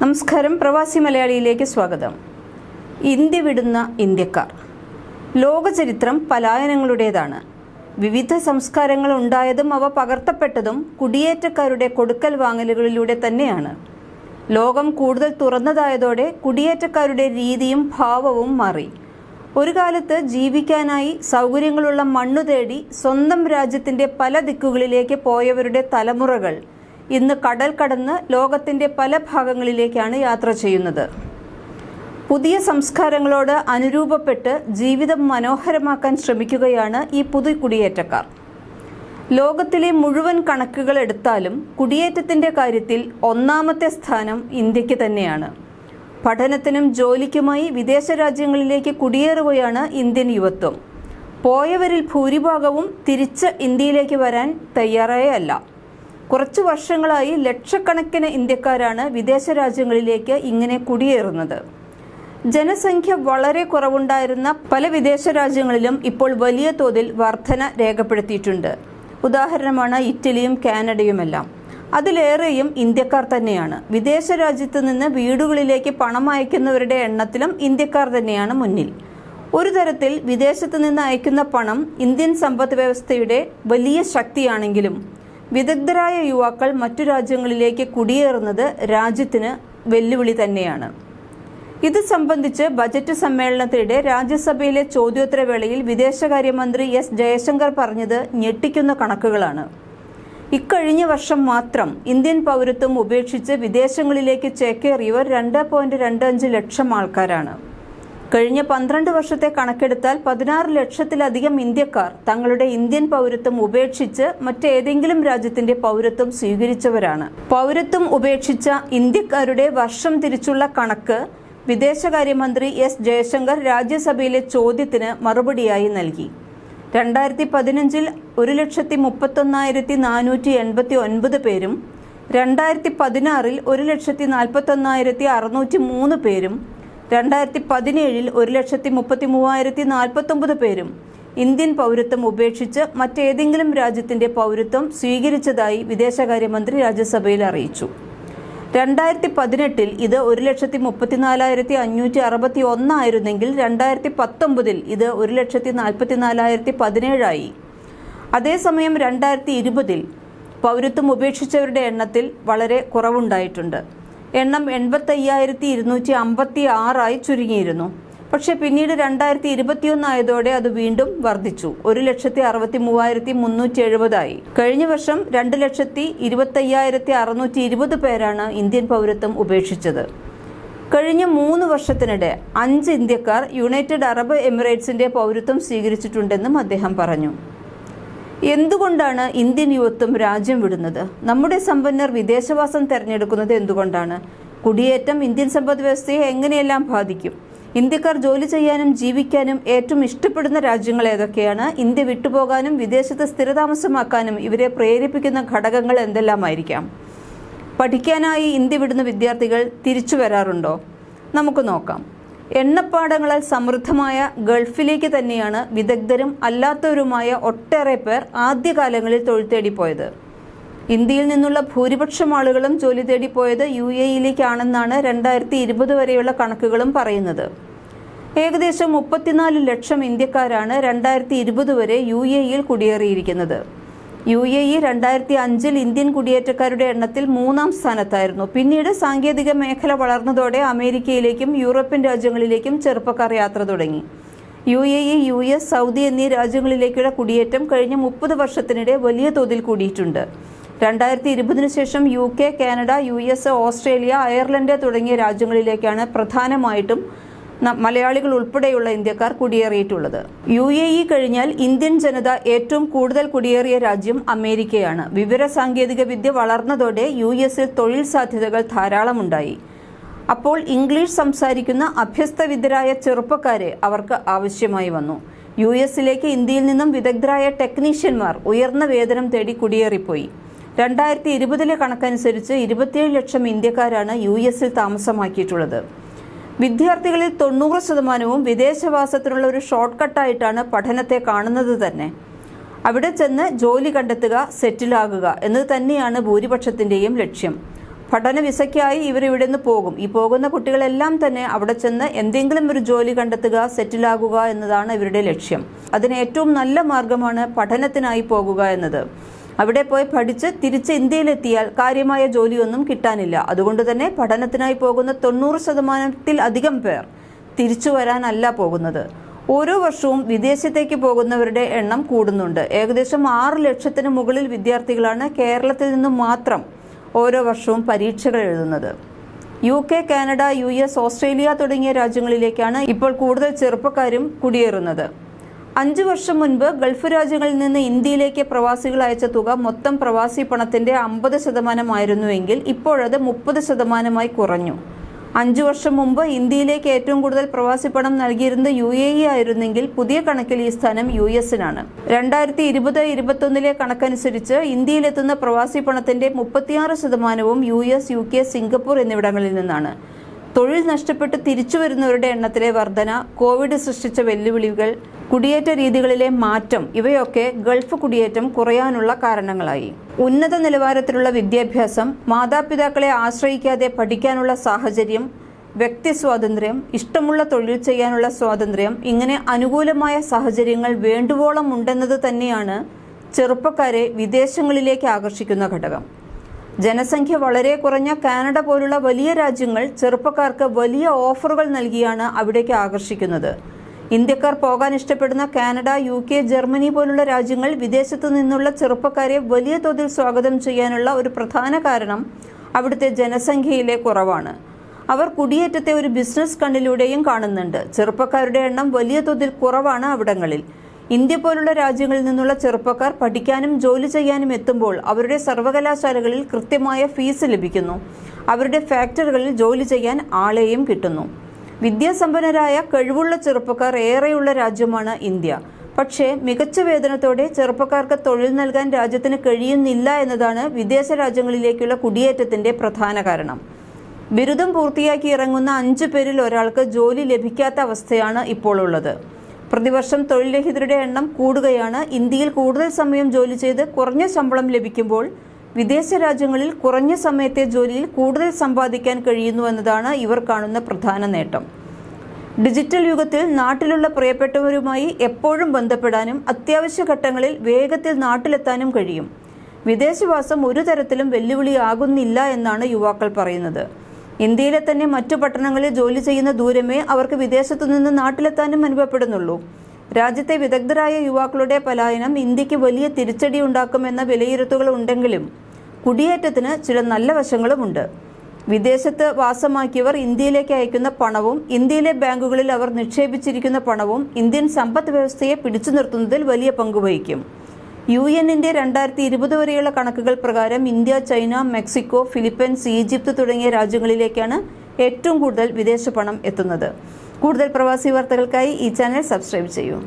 നമസ്കാരം, പ്രവാസി മലയാളിയിലേക്ക് സ്വാഗതം. ഇന്ത്യ വിടുന്ന ഇന്ത്യക്കാർ. ലോകചരിത്രം പലായനങ്ങളുടേതാണ്. വിവിധ സംസ്കാരങ്ങൾ ഉണ്ടായതും അവ പകർത്തപ്പെട്ടതും കുടിയേറ്റക്കാരുടെ കൊടുക്കൽ വാങ്ങലുകളിലൂടെ തന്നെയാണ്. ലോകം കൂടുതൽ തുറന്നതായതോടെ കുടിയേറ്റക്കാരുടെ രീതിയും ഭാവവും മാറി. ഒരു കാലത്ത് ജീവിക്കാനായി സൗകര്യങ്ങളുള്ള മണ്ണു തേടി സ്വന്തം രാജ്യത്തിൻ്റെ പല ദിക്കുകളിലേക്ക് പോയവരുടെ തലമുറകൾ ഇന്ന് കടൽ കടന്ന് ലോകത്തിൻ്റെ പല ഭാഗങ്ങളിലേക്കാണ് യാത്ര ചെയ്യുന്നത്. പുതിയ സംസ്കാരങ്ങളോട് അനുരൂപപ്പെട്ട് ജീവിതം മനോഹരമാക്കാൻ ശ്രമിക്കുകയാണ് ഈ പുതു കുടിയേറ്റക്കാർ. ലോകത്തിലെ മുഴുവൻ കണക്കുകൾ എടുത്താലും കുടിയേറ്റത്തിൻ്റെ കാര്യത്തിൽ ഒന്നാമത്തെ സ്ഥാനം ഇന്ത്യക്ക് തന്നെയാണ്. പഠനത്തിനും ജോലിക്കുമായി വിദേശ രാജ്യങ്ങളിലേക്ക് കുടിയേറുകയാണ് ഇന്ത്യൻ യുവത്വം. പോയവരിൽ ഭൂരിഭാഗവും തിരിച്ച് ഇന്ത്യയിലേക്ക് വരാൻ തയ്യാറായല്ല. കുറച്ചു വർഷങ്ങളായി ലക്ഷക്കണക്കിന് ഇന്ത്യക്കാരാണ് വിദേശ രാജ്യങ്ങളിലേക്ക് ഇങ്ങനെ കുടിയേറുന്നത്. ജനസംഖ്യ വളരെ കുറവുണ്ടായിരുന്ന പല വിദേശ രാജ്യങ്ങളിലും ഇപ്പോൾ വലിയ തോതിൽ വർധന രേഖപ്പെടുത്തിയിട്ടുണ്ട്. ഉദാഹരണമാണ് ഇറ്റലിയും കാനഡയുമെല്ലാം. അതിലേറെയും ഇന്ത്യക്കാർ തന്നെയാണ്. വിദേശ രാജ്യത്ത് നിന്ന് വീടുകളിലേക്ക് പണം അയക്കുന്നവരുടെ എണ്ണത്തിലും ഇന്ത്യക്കാർ തന്നെയാണ് മുന്നിൽ. ഒരു തരത്തിൽ വിദേശത്ത് നിന്ന് അയക്കുന്ന പണം ഇന്ത്യൻ സമ്പദ് വ്യവസ്ഥയുടെ വലിയ ശക്തിയാണെങ്കിലും വിദഗ്ധരായ യുവാക്കൾ മറ്റു രാജ്യങ്ങളിലേക്ക് കുടിയേറുന്നത് രാജ്യത്തിന് വെല്ലുവിളി തന്നെയാണ്. ഇത് സംബന്ധിച്ച് ബജറ്റ് സമ്മേളനത്തിനിടെ രാജ്യസഭയിലെ ചോദ്യോത്തരവേളയിൽ വിദേശകാര്യമന്ത്രി എസ് ജയശങ്കർ പറഞ്ഞത് ഞെട്ടിക്കുന്ന കണക്കുകളാണ്. ഇക്കഴിഞ്ഞ വർഷം മാത്രം ഇന്ത്യൻ പൗരത്വം ഉപേക്ഷിച്ച് വിദേശങ്ങളിലേക്ക് ചേക്കേറിയവർ 2.25 ലക്ഷം ആൾക്കാരാണ്. കഴിഞ്ഞ 12 വർഷത്തെ കണക്കെടുത്താൽ 16 ലക്ഷത്തിലധികം ഇന്ത്യക്കാർ തങ്ങളുടെ ഇന്ത്യൻ പൗരത്വം ഉപേക്ഷിച്ച് മറ്റേതെങ്കിലും രാജ്യത്തിന്റെ പൗരത്വം സ്വീകരിച്ചവരാണ്. പൗരത്വം ഉപേക്ഷിച്ച ഇന്ത്യക്കാരുടെ വർഷം തിരിച്ചുള്ള കണക്ക് വിദേശകാര്യമന്ത്രി എസ് ജയശങ്കർ രാജ്യസഭയിലെ ചോദ്യത്തിന് മറുപടിയായി നൽകി. 2015 1,31,489 പേരും 2016 1,41,603 പേരും 2017 1,33,049 പേരും ഇന്ത്യൻ പൗരത്വം ഉപേക്ഷിച്ച് മറ്റേതെങ്കിലും രാജ്യത്തിന്റെ പൗരത്വം സ്വീകരിച്ചതായി വിദേശകാര്യമന്ത്രി രാജ്യസഭയിൽ അറിയിച്ചു. 2018 ഇത് 1,34,561 ആയിരുന്നെങ്കിൽ 2019 ഇത് 1,44,017 ആയി. അതേസമയം 2020 പൗരത്വം ഉപേക്ഷിച്ചവരുടെ എണ്ണത്തിൽ വളരെ കുറവുണ്ടായിട്ടുണ്ട്. എണ്ണം 85,256 ചുരുങ്ങിയിരുന്നു. പക്ഷേ പിന്നീട് 2021 ആയതോടെ അത് വീണ്ടും വർദ്ധിച്ചു. 1,63,370 കഴിഞ്ഞ വർഷം 2,25,620 പേരാണ് ഇന്ത്യൻ പൗരത്വം ഉപേക്ഷിച്ചത്. കഴിഞ്ഞ 3 വർഷത്തിനിടെ 5 ഇന്ത്യക്കാർ യുണൈറ്റഡ് അറബ് എമിറേറ്റ്സിന്റെ പൗരത്വം സ്വീകരിച്ചിട്ടുണ്ടെന്നും അദ്ദേഹം പറഞ്ഞു. എന്തുകൊണ്ടാണ് ഇന്ത്യൻ യുവത്വം രാജ്യം വിടുന്നത്? നമ്മുടെ സമ്പന്നർ വിദേശവാസം തെരഞ്ഞെടുക്കുന്നത് എന്തുകൊണ്ടാണ്? കുടിയേറ്റം ഇന്ത്യൻ സമ്പദ് വ്യവസ്ഥയെ എങ്ങനെയെല്ലാം ബാധിക്കും? ഇന്ത്യക്കാർ ജോലി ചെയ്യാനും ജീവിക്കാനും ഏറ്റവും ഇഷ്ടപ്പെടുന്ന രാജ്യങ്ങൾ ഏതൊക്കെയാണ്? ഇന്ത്യ വിട്ടുപോകാനും വിദേശത്ത് സ്ഥിരതാമസമാക്കാനും ഇവരെ പ്രേരിപ്പിക്കുന്ന ഘടകങ്ങൾ എന്തെല്ലാമായിരിക്കാം? പഠിക്കാനായി ഇന്ത്യ വിടുന്ന വിദ്യാർത്ഥികൾ തിരിച്ചു വരാറുണ്ടോ? നമുക്ക് നോക്കാം. എണ്ണപ്പാടങ്ങളാൽ സമൃദ്ധമായ ഗൾഫിലേക്ക് തന്നെയാണ് വിദഗ്ധരും അല്ലാത്തവരുമായ ഒട്ടേറെ പേർ ആദ്യകാലങ്ങളിൽ തൊഴിൽ തേടിപ്പോയത്. ഇന്ത്യയിൽ നിന്നുള്ള ഭൂരിപക്ഷം ആളുകളും ജോലി തേടിപ്പോയത് UAE-യിലേക്കാണെന്നാണ് 2020 വരെയുള്ള കണക്കുകളും പറയുന്നത്. ഏകദേശം 34 ലക്ഷം ഇന്ത്യക്കാരാണ് 2020 വരെ UAE-യിൽ കുടിയേറിയിരിക്കുന്നത്. UAE 2005 ഇന്ത്യൻ കുടിയേറ്റക്കാരുടെ എണ്ണത്തിൽ 3-ാം സ്ഥാനത്തായിരുന്നു. പിന്നീട് സാങ്കേതിക മേഖല വളർന്നതോടെ അമേരിക്കയിലേക്കും യൂറോപ്യൻ രാജ്യങ്ങളിലേക്കും ചെറുപ്പക്കാർ യാത്ര തുടങ്ങി. UAE, US, സൗദി എന്നീ രാജ്യങ്ങളിലേക്കുള്ള കുടിയേറ്റം കഴിഞ്ഞ 30 വർഷത്തിനിടെ വലിയ തോതിൽ കൂടിയിട്ടുണ്ട്. 2020 ശേഷം UK, Canada, US, Australia, Ireland തുടങ്ങിയ രാജ്യങ്ങളിലേക്കാണ് പ്രധാനമായിട്ടും മലയാളികൾ ഉൾപ്പെടെയുള്ള ഇന്ത്യക്കാർ കുടിയേറിയിട്ടുള്ളത്. UAE കഴിഞ്ഞാൽ ഇന്ത്യൻ ജനത ഏറ്റവും കൂടുതൽ കുടിയേറിയ രാജ്യം അമേരിക്കയാണ്. വിവര സാങ്കേതിക വിദ്യ വളർന്നതോടെ US-ൽ തൊഴിൽ സാധ്യതകൾ ധാരാളമുണ്ടായി. അപ്പോൾ ഇംഗ്ലീഷ് സംസാരിക്കുന്ന അഭ്യസ്തവിദ്യരായ ചെറുപ്പക്കാരെ അവർക്ക് ആവശ്യമായി വന്നു. US-ലേക്ക് ഇന്ത്യയിൽ നിന്നും വിദഗ്ധരായ ടെക്നീഷ്യന്മാർ ഉയർന്ന വേതനം തേടി കുടിയേറിപ്പോയി. 2020 കണക്കനുസരിച്ച് 27 ലക്ഷം ഇന്ത്യക്കാരാണ് US-ൽ താമസമാക്കിയിട്ടുള്ളത്. വിദ്യാർത്ഥികളിൽ 90% വിദേശവാസത്തിനുള്ള ഒരു ഷോർട്ട് കട്ടായിട്ടാണ് പഠനത്തെ കാണുന്നത് തന്നെ. അവിടെ ചെന്ന് ജോലി കണ്ടെത്തുക, സെറ്റിലാകുക എന്നത് തന്നെയാണ് ഭൂരിപക്ഷത്തിൻ്റെയും ലക്ഷ്യം. പഠന വിസയ്ക്കായി ഇവർ ഇവിടെ നിന്ന് പോകും. ഈ പോകുന്ന കുട്ടികളെല്ലാം തന്നെ അവിടെ ചെന്ന് എന്തെങ്കിലും ഒരു ജോലി കണ്ടെത്തുക, സെറ്റിലാകുക എന്നതാണ് ഇവരുടെ ലക്ഷ്യം. അതിന് ഏറ്റവും നല്ല മാർഗമാണ് പഠനത്തിനായി പോകുക എന്നത്. അവിടെ പോയി പഠിച്ച് തിരിച്ച് ഇന്ത്യയിലെത്തിയാൽ കാര്യമായ ജോലിയൊന്നും കിട്ടാനില്ല. അതുകൊണ്ട് തന്നെ പഠനത്തിനായി പോകുന്ന 90% പേർ തിരിച്ചു വരാനല്ല പോകുന്നത്. ഓരോ വർഷവും വിദേശത്തേക്ക് പോകുന്നവരുടെ എണ്ണം കൂടുന്നുണ്ട്. ഏകദേശം 6 ലക്ഷത്തിന് മുകളിൽ വിദ്യാർത്ഥികളാണ് കേരളത്തിൽ നിന്നും മാത്രം ഓരോ വർഷവും പരീക്ഷകൾ എഴുതുന്നത്. UK, കാനഡ, US, ഓസ്ട്രേലിയ തുടങ്ങിയ രാജ്യങ്ങളിലേക്കാണ് ഇപ്പോൾ കൂടുതൽ ചെറുപ്പക്കാരും കുടിയേറുന്നത്. 5 വർഷം മുൻപ് ഗൾഫ് രാജ്യങ്ങളിൽ നിന്ന് ഇന്ത്യയിലേക്ക് പ്രവാസികൾ അയച്ച തുക മൊത്തം പ്രവാസി പണത്തിന്റെ 50% ആയിരുന്നുവെങ്കിൽ ഇപ്പോഴത് 30% കുറഞ്ഞു. 5 വർഷം മുമ്പ് ഇന്ത്യയിലേക്ക് ഏറ്റവും കൂടുതൽ പ്രവാസി പണം നൽകിയിരുന്നത് UAE ആയിരുന്നെങ്കിൽ പുതിയ കണക്കിൽ ഈ സ്ഥാനം US-നാണ്. 2020-21 കണക്കനുസരിച്ച് ഇന്ത്യയിലെത്തുന്ന പ്രവാസി പണത്തിന്റെ 36% US, UK, സിംഗപ്പൂർ എന്നിവിടങ്ങളിൽ നിന്നാണ്. തൊഴിൽ നഷ്ടപ്പെട്ട് തിരിച്ചു വരുന്നവരുടെ എണ്ണത്തിലെ വർധന, കോവിഡ് സൃഷ്ടിച്ച വെല്ലുവിളികൾ, കുടിയേറ്റ രീതികളിലെ മാറ്റം ഇവയൊക്കെ ഗൾഫ് കുടിയേറ്റം കുറയാനുള്ള കാരണങ്ങളായി. ഉന്നത നിലവാരത്തിലുള്ള വിദ്യാഭ്യാസം, മാതാപിതാക്കളെ ആശ്രയിക്കാതെ പഠിക്കാനുള്ള സാഹചര്യം, വ്യക്തി സ്വാതന്ത്ര്യം, ഇഷ്ടമുള്ള തൊഴിൽ ചെയ്യാനുള്ള സ്വാതന്ത്ര്യം, ഇങ്ങനെ അനുകൂലമായ സാഹചര്യങ്ങൾ വേണ്ടുവോളം ഉണ്ടെന്നത് തന്നെയാണ് ചെറുപ്പക്കാരെ വിദേശങ്ങളിലേക്ക് ആകർഷിക്കുന്ന ഘടകം. ജനസംഖ്യ വളരെ കുറഞ്ഞ കാനഡ പോലുള്ള വലിയ രാജ്യങ്ങൾ ചെറുപ്പക്കാർക്ക് വലിയ ഓഫറുകൾ നൽകിയാണ് അവിടേക്ക് ആകർഷിക്കുന്നത്. ഇന്ത്യക്കാർ പോകാൻ ഇഷ്ടപ്പെടുന്ന കാനഡ, UK, ജർമ്മനി പോലുള്ള രാജ്യങ്ങൾ വിദേശത്തു നിന്നുള്ള ചെറുപ്പക്കാരെ വലിയ തോതിൽ സ്വാഗതം ചെയ്യാനുള്ള ഒരു പ്രധാന കാരണം അവിടുത്തെ ജനസംഖ്യയിലെ കുറവാണ്. അവർ കുടിയേറ്റത്തെ ഒരു ബിസിനസ് കണ്ണിലൂടെയും കാണുന്നുണ്ട്. ചെറുപ്പക്കാരുടെ എണ്ണം വലിയ തോതിൽ കുറവാണ് അവിടങ്ങളിൽ. ഇന്ത്യ പോലുള്ള രാജ്യങ്ങളിൽ നിന്നുള്ള ചെറുപ്പക്കാർ പഠിക്കാനും ജോലി ചെയ്യാനും എത്തുമ്പോൾ അവരുടെ സർവകലാശാലകളിൽ കൃത്യമായ ഫീസ് ലഭിക്കുന്നു. അവരുടെ ഫാക്ടറികളിൽ ജോലി ചെയ്യാൻ ആളെയും കിട്ടുന്നു. വിദ്യാസമ്പന്നരായ കഴിവുള്ള ചെറുപ്പക്കാർ ഏറെയുള്ള രാജ്യമാണ് ഇന്ത്യ. പക്ഷേ മികച്ച വേതനത്തോടെ ചെറുപ്പക്കാർക്ക് തൊഴിൽ നൽകാൻ രാജ്യത്തിന് കഴിയുന്നില്ല എന്നതാണ് വിദേശ രാജ്യങ്ങളിലേക്കുള്ള കുടിയേറ്റത്തിന്റെ പ്രധാന കാരണം. ബിരുദം പൂർത്തിയാക്കി ഇറങ്ങുന്ന 5 പേരിൽ ഒരാൾക്ക് ജോലി ലഭിക്കാത്ത അവസ്ഥയാണ് ഇപ്പോൾ ഉള്ളത്. പ്രതിവർഷം തൊഴിൽ രഹിതരുടെ എണ്ണം കൂടുകയാണ്. ഇന്ത്യയിൽ കൂടുതൽ സമയം ജോലി ചെയ്ത് കുറഞ്ഞ ശമ്പളം ലഭിക്കുമ്പോൾ വിദേശ രാജ്യങ്ങളിൽ കുറഞ്ഞ സമയത്തെ ജോലിയിൽ കൂടുതൽ സമ്പാദിക്കാൻ കഴിയുന്നു എന്നതാണ് ഇവർ കാണുന്ന പ്രധാന നേട്ടം. ഡിജിറ്റൽ യുഗത്തിൽ നാട്ടിലുള്ള പ്രിയപ്പെട്ടവരുമായി എപ്പോഴും ബന്ധപ്പെടാനും അത്യാവശ്യ ഘട്ടങ്ങളിൽ വേഗത്തിൽ നാട്ടിലെത്താനും കഴിയും. വിദേശവാസം ഒരു തരത്തിലും വെല്ലുവിളിയാകുന്നില്ല എന്നാണ് യുവാക്കൾ പറയുന്നത്. ഇന്ത്യയിലെ തന്നെ മറ്റു പട്ടണങ്ങളിൽ ജോലി ചെയ്യുന്ന ദൂരമേ അവർക്ക് വിദേശത്തു നിന്ന് നാട്ടിലെത്താനും അനുഭവപ്പെടുന്നുള്ളൂ. രാജ്യത്തെ വിദഗ്ധരായ യുവാക്കളുടെ പലായനം ഇന്ത്യക്ക് വലിയ തിരിച്ചടി ഉണ്ടാക്കുമെന്ന വിലയിരുത്തലുകൾ ഉണ്ടെങ്കിലും കുടിയേറ്റത്തിന് ചില നല്ല വശങ്ങളുമുണ്ട്. വിദേശത്ത് വാസമാക്കിയവർ ഇന്ത്യയിലേക്ക് അയക്കുന്ന പണവും ഇന്ത്യയിലെ ബാങ്കുകളിൽ അവർ നിക്ഷേപിച്ചിരിക്കുന്ന പണവും ഇന്ത്യൻ സമ്പദ് വ്യവസ്ഥയെ പിടിച്ചു നിർത്തുന്നതിൽ വലിയ പങ്കുവഹിക്കും. UN-ന്റെ 2020 വരെയുള്ള കണക്കുകൾ പ്രകാരം India, China, Mexico, Philippines, Egypt തുടങ്ങിയ രാജ്യങ്ങളിലേക്കാണ് ഏറ്റവും കൂടുതൽ വിദേശ പണം എത്തുന്നത്. കൂടുതൽ പ്രവാസി വാർത്തകൾക്കായി ഈ ചാനൽ സബ്സ്ക്രൈബ് ചെയ്യൂ.